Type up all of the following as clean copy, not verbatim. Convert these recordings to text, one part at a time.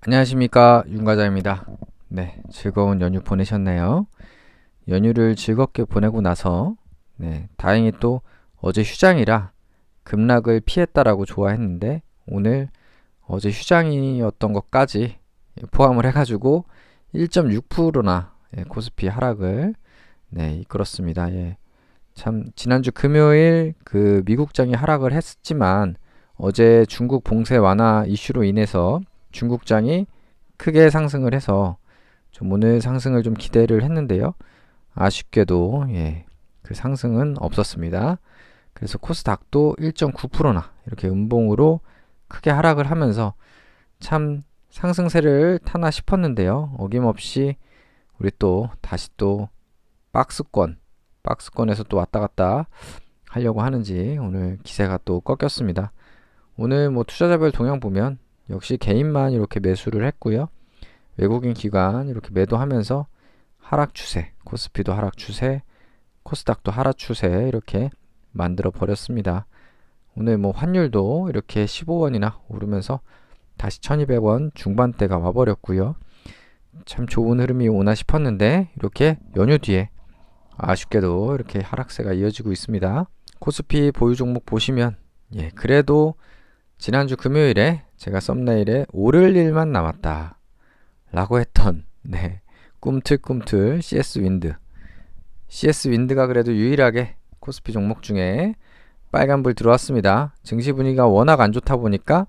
안녕하십니까, 윤과장입니다. 네, 즐거운 연휴 보내셨나요? 연휴를 즐겁게 보내고 나서 다행히 또 어제 휴장이라 급락을 피했다라고 좋아했는데, 오늘 어제 휴장이었던 것까지 포함을 해가지고 1.6%나 코스피 하락을 이끌었습니다. 참 지난주 금요일 그 미국장이 하락을 했지만, 어제 중국 봉쇄 완화 이슈로 인해서 중국장이 크게 상승을 해서 좀 오늘 상승을 좀 기대를 했는데요. 아쉽게도 그 상승은 없었습니다. 그래서 코스닥도 1.9%나 이렇게 음봉으로 크게 하락을 하면서 참 상승세를 타나 싶었는데요. 어김없이 우리 또 다시 또 박스권에서 또 왔다 갔다 하려고 하는지 오늘 기세가 또 꺾였습니다. 오늘 뭐 투자자별 동향 보면 역시 개인만 이렇게 매수를 했고요. 외국인 기관 이렇게 매도하면서 하락 추세, 코스피도 하락 추세, 코스닥도 하락 추세 이렇게 만들어 버렸습니다. 오늘 뭐 환율도 이렇게 15원이나 오르면서 다시 1200원 중반대가 와버렸고요. 참 좋은 흐름이 오나 싶었는데 이렇게 연휴 뒤에 아쉽게도 이렇게 하락세가 이어지고 있습니다. 코스피 보유 종목 보시면 그래도 지난주 금요일에 제가 썸네일에 오를 일만 남았다 라고 했던 꿈틀꿈틀 CS 윈드가 그래도 유일하게 코스피 종목 중에 빨간불 들어왔습니다. 증시 분위기가 워낙 안 좋다 보니까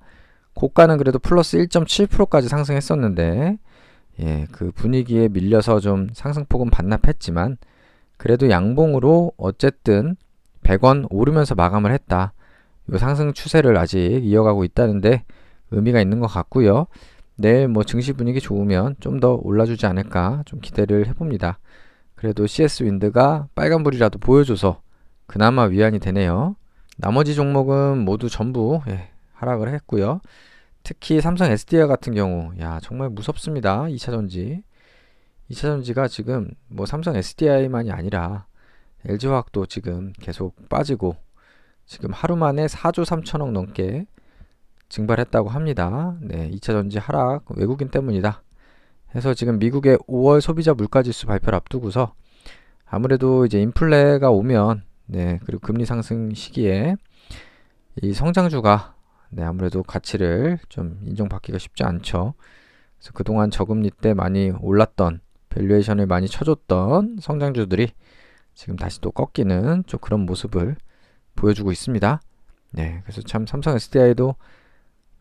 고가는 그래도 플러스 1.7%까지 상승했었는데 그 분위기에 밀려서 좀 상승폭은 반납했지만 그래도 양봉으로 어쨌든 100원 오르면서 마감을 했다. 이 상승 추세를 아직 이어가고 있다는데 의미가 있는 것 같고요. 내일 뭐 증시 분위기 좋으면 좀 더 올라주지 않을까 좀 기대를 해봅니다. 그래도 CS 윈드가 빨간불이라도 보여줘서 그나마 위안이 되네요. 나머지 종목은 모두 전부 하락을 했고요. 특히 삼성 SDI 같은 경우 정말 무섭습니다. 2차전지가 지금 뭐 삼성 SDI만이 아니라 LG화학도 지금 계속 빠지고 지금 하루 만에 4조 3천억 넘게 증발했다고 합니다. 2차전지 하락 외국인 때문이다 해서 지금 미국의 5월 소비자 물가지수 발표를 앞두고서 아무래도 이제 인플레가 오면 그리고 금리 상승 시기에 이 성장주가 아무래도 가치를 좀 인정받기가 쉽지 않죠. 그래서 그동안 저금리 때 많이 올랐던 밸류에이션을 많이 쳐줬던 성장주들이 지금 다시 또 꺾이는 좀 그런 모습을 보여주고 있습니다. 그래서 참 삼성 SDI도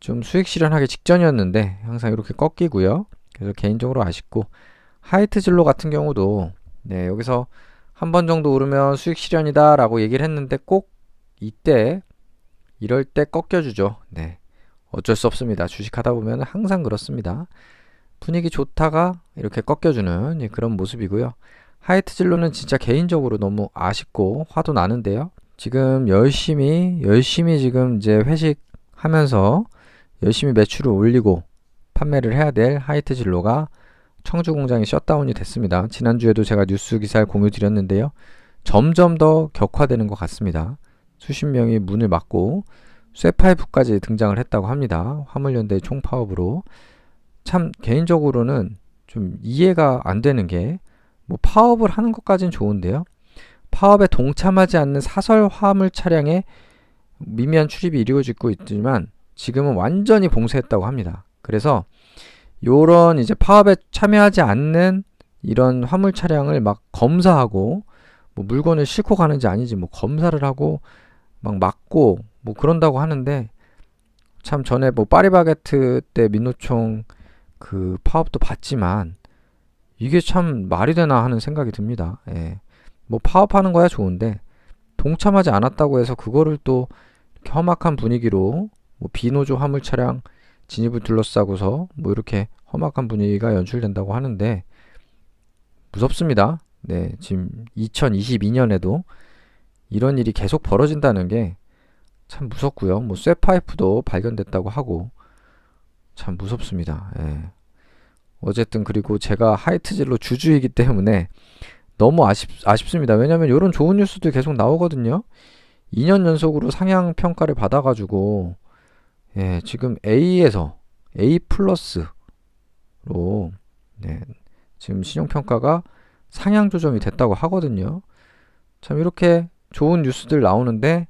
좀 수익 실현하기 직전이었는데 항상 이렇게 꺾이고요. 그래서 개인적으로 아쉽고 하이트진로 같은 경우도 여기서 한 번 정도 오르면 수익 실현이다 라고 얘기를 했는데 꼭 이럴 때 꺾여주죠. 어쩔 수 없습니다. 주식하다 보면 항상 그렇습니다. 분위기 좋다가 이렇게 꺾여주는 그런 모습이고요. 하이트진로는 진짜 개인적으로 너무 아쉽고 화도 나는데요. 지금 열심히 지금 이제 회식하면서 열심히 매출을 올리고 판매를 해야 될 하이트진로가 청주 공장이 셧다운이 됐습니다. 지난주에도 제가 뉴스 기사를 공유 드렸는데요. 점점 더 격화되는 것 같습니다. 수십 명이 문을 막고 쇠파이프까지 등장을 했다고 합니다. 화물연대 총파업으로. 참 개인적으로는 좀 이해가 안 되는 게 뭐 파업을 하는 것까지는 좋은데요. 파업에 동참하지 않는 사설 화물 차량에 미미한 출입이 이루어지고 있지만 지금은 완전히 봉쇄했다고 합니다. 그래서 요런 이제 파업에 참여하지 않는 이런 화물 차량을 막 검사하고 뭐 물건을 싣고 가는지 아닌지 뭐 검사를 하고 막 막고 뭐 그런다고 하는데 참 전에 뭐 파리바게트 때 민노총 그 파업도 봤지만 이게 참 말이 되나 하는 생각이 듭니다. 뭐 파업하는 거야 좋은데 동참하지 않았다고 해서 그거를 또 험악한 분위기로 뭐 비노조 화물 차량 진입을 둘러싸고서 뭐 이렇게 험악한 분위기가 연출된다고 하는데 무섭습니다. 지금 2022년에도 이런 일이 계속 벌어진다는 게 참 무섭고요. 뭐 쇠파이프도 발견됐다고 하고 참 무섭습니다. 어쨌든 그리고 제가 하이트진로 주주이기 때문에 너무 아쉽습니다. 왜냐면 이런 좋은 뉴스들 계속 나오거든요. 2년 연속으로 상향 평가를 받아가지고 지금 A에서 A 플러스 네, 지금 신용평가가 상향 조정이 됐다고 하거든요. 참 이렇게 좋은 뉴스들 나오는데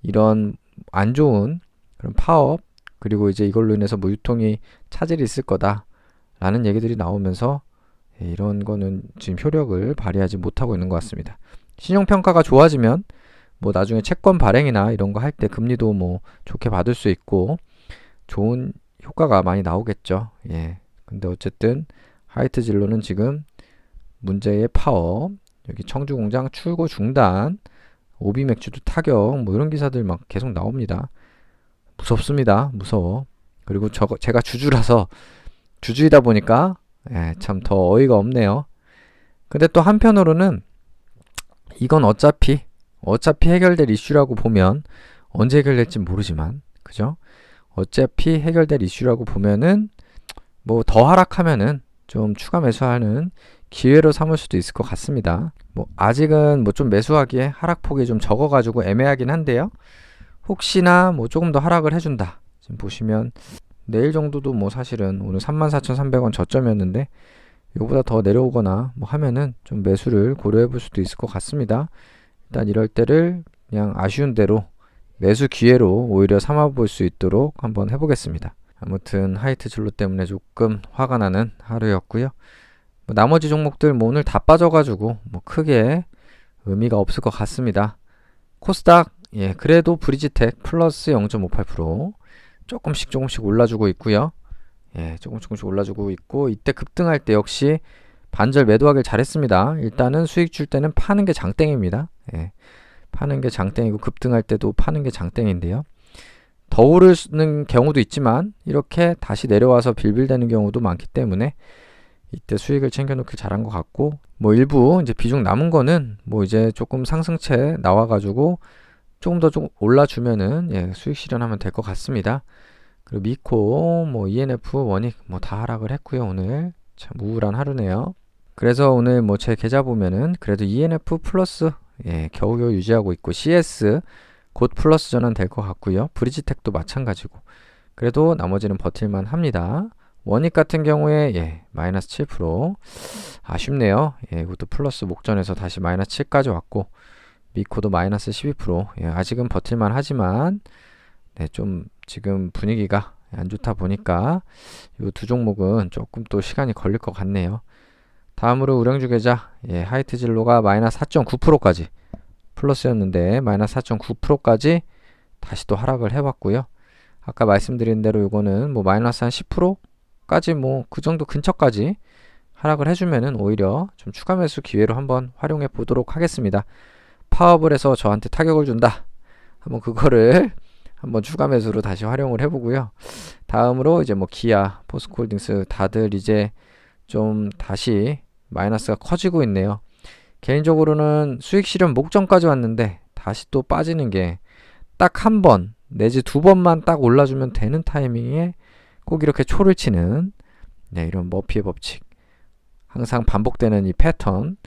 이런 안 좋은 그런 파업 그리고 이제 이걸로 인해서 뭐 유통이 차질이 있을 거다라는 얘기들이 나오면서 이런 거는 지금 효력을 발휘하지 못하고 있는 것 같습니다. 신용평가가 좋아지면 뭐 나중에 채권 발행이나 이런 거 할 때 금리도 뭐 좋게 받을 수 있고 좋은 효과가 많이 나오겠죠. 예. 근데 어쨌든 하이트 진로는 지금 문제의 파업, 여기 청주 공장 출고 중단, 오비 맥주도 타격, 뭐 이런 기사들 막 계속 나옵니다. 무섭습니다. 무서워. 그리고 제가 주주라서 주주이다 보니까 참 더 어이가 없네요. 근데 또 한편으로는 이건 어차피 해결될 이슈라고 보면 언제 해결될지 모르지만 그죠? 어차피 해결될 이슈라고 보면은 뭐 더 하락하면은 좀 추가 매수하는 기회로 삼을 수도 있을 것 같습니다. 뭐 아직은 뭐 좀 매수하기에 하락폭이 좀 적어가지고 애매하긴 한데요. 혹시나 뭐 조금 더 하락을 해준다. 지금 보시면 내일 정도도 뭐 사실은 오늘 34,300원 저점이었는데 이거보다 더 내려오거나 뭐 하면은 좀 매수를 고려해 볼 수도 있을 것 같습니다. 일단 이럴 때를 그냥 아쉬운 대로 매수 기회로 오히려 삼아 볼 수 있도록 한번 해보겠습니다. 아무튼 하이트 진로 때문에 조금 화가 나는 하루였고요. 뭐 나머지 종목들 뭐 오늘 다 빠져가지고 뭐 크게 의미가 없을 것 같습니다. 코스닥 그래도 브리지텍 플러스 0.58% 조금씩 올라주고 있고요. 조금씩 올라주고 있고 이때 급등할 때 역시 반절 매도하길 잘했습니다. 일단은 수익 줄 때는 파는 게 장땡입니다. 파는 게 장땡이고 급등할 때도 파는 게 장땡인데요. 더 오르는 경우도 있지만 이렇게 다시 내려와서 빌빌대는 경우도 많기 때문에 이때 수익을 챙겨놓길 잘한 것 같고 뭐 일부 이제 비중 남은 거는 뭐 이제 조금 상승체 나와가지고 조금 더 올라주면은 수익 실현하면 될 것 같습니다. 그리고 미코, 뭐 ENF, 원익 뭐 다 하락을 했고요. 오늘 참 우울한 하루네요. 그래서 오늘 뭐 제 계좌 보면은 그래도 ENF 플러스 겨우겨우 유지하고 있고 CS 곧 플러스 전환 될 것 같고요. 브리지텍도 마찬가지고 그래도 나머지는 버틸만 합니다. 원익 같은 경우에 마이너스 7% 아쉽네요. 이것도 플러스 목전에서 다시 마이너스 7까지 왔고 미코도 마이너스 12% 아직은 버틸만 하지만 좀 지금 분위기가 안 좋다 보니까 이 두 종목은 조금 또 시간이 걸릴 것 같네요. 다음으로 우량주 계좌 하이트 진로가 마이너스 4.9%까지 플러스였는데 마이너스 4.9%까지 다시 또 하락을 해봤고요. 아까 말씀드린 대로 이거는 뭐 마이너스 한 10%까지 뭐 그 정도 근처까지 하락을 해주면은 오히려 좀 추가 매수 기회로 한번 활용해 보도록 하겠습니다. 파업을 해서 저한테 타격을 준다. 한번 그거를 한번 추가 매수로 다시 활용을 해보고요. 다음으로 이제 뭐 기아, 포스코홀딩스 다들 이제 좀 다시 마이너스가 커지고 있네요. 개인적으로는 수익 실현 목전까지 왔는데 다시 또 빠지는 게 딱 한 번 내지 두 번만 딱 올라주면 되는 타이밍에 꼭 이렇게 초를 치는 이런 머피의 법칙 항상 반복되는 이 패턴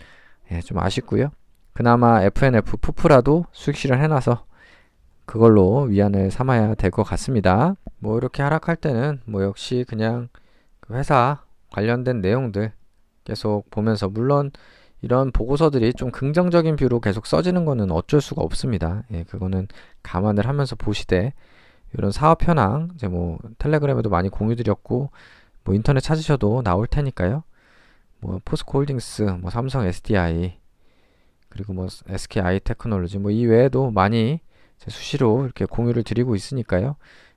좀 아쉽고요. 그나마 FNF 푸프라도 수익 실현 해놔서 그걸로 위안을 삼아야 될 것 같습니다. 뭐 이렇게 하락할 때는 뭐 역시 그냥 그 회사 관련된 내용들 계속 보면서 물론 이런 보고서들이 좀 긍정적인 뷰로 계속 써지는 거는 어쩔 수가 없습니다. 그거는 감안을 하면서 보시되 이런 사업 현황 이제 뭐 텔레그램에도 많이 공유드렸고 뭐 인터넷 찾으셔도 나올 테니까요. 뭐 포스코홀딩스, 뭐 삼성 SDI 그리고 뭐 SKI 테크놀로지 뭐 이 외에도 많이 수시로 이렇게 공유를 드리고 있으니까요.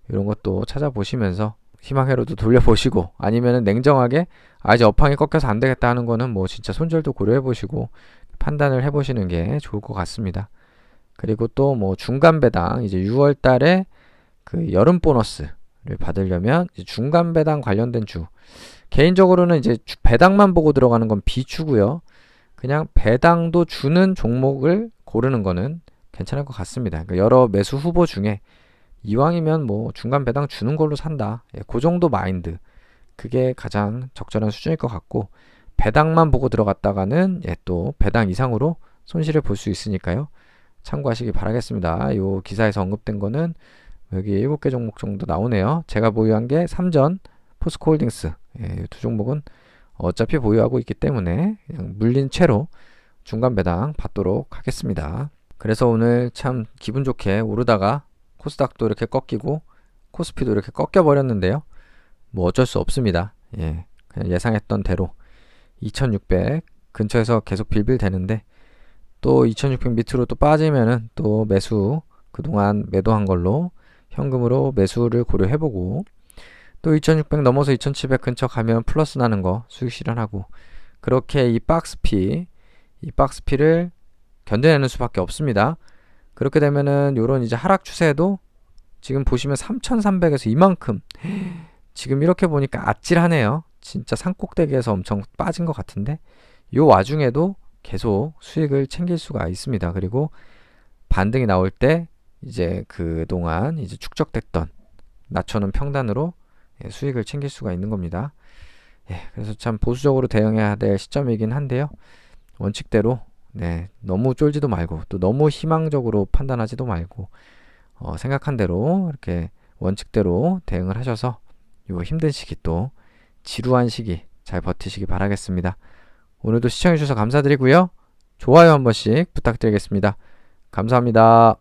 이런 것도 찾아보시면서 희망회로도 돌려보시고 아니면은 냉정하게 이제 업황이 꺾여서 안 되겠다 하는 거는 뭐 진짜 손절도 고려해 보시고 판단을 해 보시는 게 좋을 것 같습니다. 그리고 또 뭐 중간 배당 이제 6월 달에 그 여름 보너스를 받으려면 이제 중간 배당 관련된 주 개인적으로는 이제 배당만 보고 들어가는 건 비추고요. 그냥 배당도 주는 종목을 고르는 거는 괜찮을 것 같습니다. 그러니까 여러 매수 후보 중에 이왕이면 뭐 중간 배당 주는 걸로 산다. 그 정도 마인드. 그게 가장 적절한 수준일 것 같고 배당만 보고 들어갔다가는 또 배당 이상으로 손실을 볼 수 있으니까요. 참고하시기 바라겠습니다. 이 기사에서 언급된 거는 여기 7개 종목 정도 나오네요. 제가 보유한 게 삼전, 포스코홀딩스 이 두 종목은 어차피 보유하고 있기 때문에 그냥 물린 채로 중간 배당 받도록 하겠습니다. 그래서 오늘 참 기분 좋게 오르다가 코스닥도 이렇게 꺾이고 코스피도 이렇게 꺾여 버렸는데요. 뭐 어쩔 수 없습니다. 예, 그냥 예상했던 대로 2600 근처에서 계속 빌빌대는데 또 2600 밑으로 또 빠지면은 또 매수 그동안 매도한 걸로 현금으로 매수를 고려해보고 또 2600 넘어서 2700 근처 가면 플러스 나는 거 수익 실현하고 그렇게 이 박스피를 견뎌내는 수밖에 없습니다. 그렇게 되면은 요런 이제 하락 추세도 지금 보시면 3300에서 이만큼 지금 이렇게 보니까 아찔하네요. 진짜 산꼭대기에서 엄청 빠진 것 같은데 요 와중에도 계속 수익을 챙길 수가 있습니다. 그리고 반등이 나올 때 이제 그동안 이제 축적됐던 낮춰놓은 평단으로 수익을 챙길 수가 있는 겁니다. 그래서 참 보수적으로 대응해야 될 시점이긴 한데요. 원칙대로 너무 쫄지도 말고 또 너무 희망적으로 판단하지도 말고 생각한 대로 이렇게 원칙대로 대응을 하셔서 요 힘든 시기 또 지루한 시기 잘 버티시기 바라겠습니다. 오늘도 시청해주셔서 감사드리고요. 좋아요 한 번씩 부탁드리겠습니다. 감사합니다.